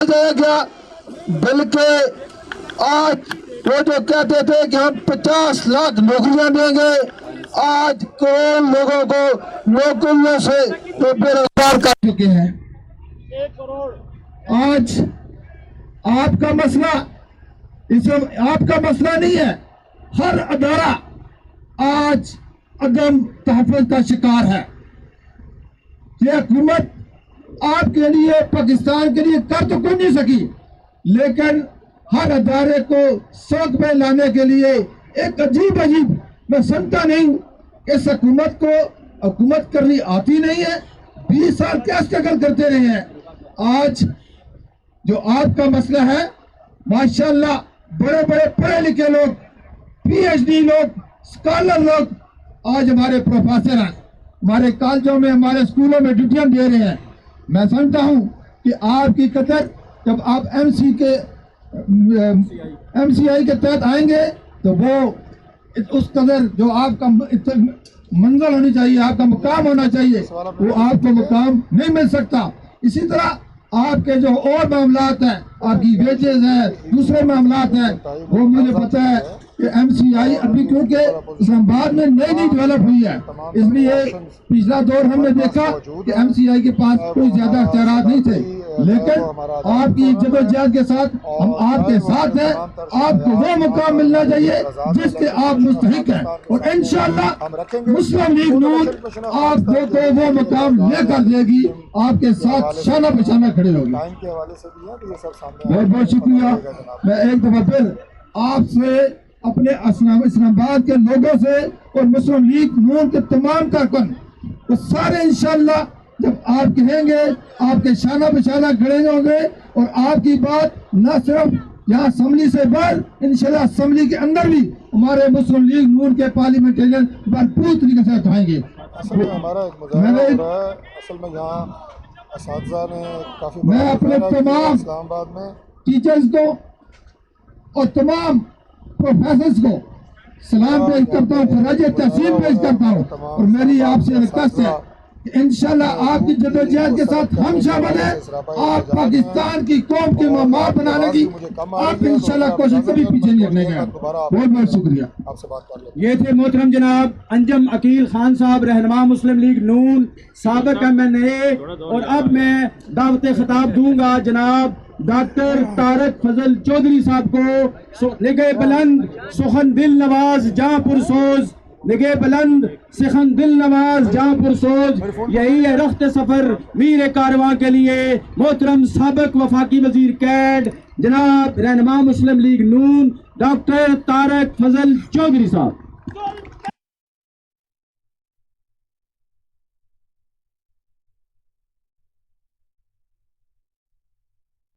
کیا بلکہ آج وہ جو کہتے تھے کہ ہم 50 لاکھ نوکریاں دیں گے، آج کروڑ لوگوں کو نوکریوں سے وہ بے روزگار کر چکے ہیں۔ آج آپ کا مسئلہ آپ کا مسئلہ نہیں ہے، ہر ادارہ آج عدم تحفظ کا شکار ہے۔ یہ حکومت آپ کے لیے پاکستان کے لیے کر تو کوئی نہیں سکی، لیکن ہر ادارے کو سڑک پہ لانے کے لیے ایک عجیب میں سمجھتا نہیں اس حکومت کو حکومت کرنی آتی نہیں ہے۔ 20 سال کیا اسٹرگل کرتے رہے ہیں۔ آج جو آپ کا مسئلہ ہے، ماشاءاللہ بڑے بڑے پڑھے لکھے لوگ، پی ایچ ڈی لوگ، اسکالر لوگ آج ہمارے پروفیسر ہیں، ہمارے کالجوں میں ہمارے اسکولوں میں ڈیوٹیاں دے رہے ہیں۔ میں سمجھتا ہوں کہ آپ کی قدر جب آپ ایم سی آئی کے تحت آئیں گے تو وہ اس قدر جو آپ کا منزل ہونی چاہیے، آپ کا مقام ہونا چاہیے، وہ آپ کو مقام نہیں مل سکتا۔ اسی طرح آپ کے جو اور معاملات ہیں، آپ کی ویجز ہیں، دوسرے معاملات ہیں، وہ مجھے پتا ہے کہ ایم سی آئی ابھی کیونکہ اسلام آباد میں نئی ڈیولپ ہوئی ہے، اس لیے پچھلا دور ہم نے دیکھا کہ ایم سی آئی کے پاس کوئی زیادہ اختیارات نہیں تھے، لیکن آپ کی جدوجہد کے ساتھ ہم آپ کے ساتھ ہیں۔ آپ کو وہ مقام ملنا چاہیے جس کے آپ مستحق ہیں، اور انشاءاللہ مسلم لیگ نون آپ کو وہ مقام لے کر دے گی، آپ کے ساتھ شانہ بشانہ کھڑے ہوگی۔ بہت بہت شکریہ۔ میں ایک دفعہ پھر آپ سے، اپنے اسلام آباد کے لوگوں سے اور مسلم لیگ نون کے تمام کارکن وہ سارے انشاءاللہ جب آپ کہیں گے آپ کے شانہ بشانہ کھڑے ہوں گے، اور آپ کی بات نہ صرف یہاں اسمبلی سے باہر، انشاءاللہ اسمبلی کے اندر بھی ہمارے مسلم لیگ نون کے پارلیمنٹیرین بھرپور طریقے سے اٹھائیں گے۔ ہمارا ایک مظاہرہ ہو رہا ہے، اصل میں یہاں اساتذہ نے کافی میں اپنے تمام اسلام آباد میں ٹیچرز کو اور تمام پروفیسرز کو سلام پیش کرتا ہوں، خراج تحسین پیش کرتا ہوں، اور میری آپ سے ریکویسٹ ہے کہ انشاءاللہ آپ کی جدوجہد کے ساتھ ہم شامل ہیں۔ آپ پاکستان کی قوم کے معمار بنانے کی آپ انشاءاللہ کوشش کبھی پیچھے نہیں رکھنے گا۔ بہت بہت شکریہ۔ یہ تھے محترم جناب انجم عقیل خان صاحب، رہنما مسلم لیگ نون، سابق MNA، اور اب میں دعوت خطاب دوں گا جناب ڈاکٹر طارق فضل چودھری صاحب کو۔ نگہ بلند سخن دل نواز جاں پرسوز، نگہ بلند سخن دل نواز جاں پرسوز، یہی ہے رخت سفر میر کارواں کے لیے محترم سابق وفاقی وزیر کیڈ جناب رہنما مسلم لیگ نون ڈاکٹر طارق فضل چودھری صاحب۔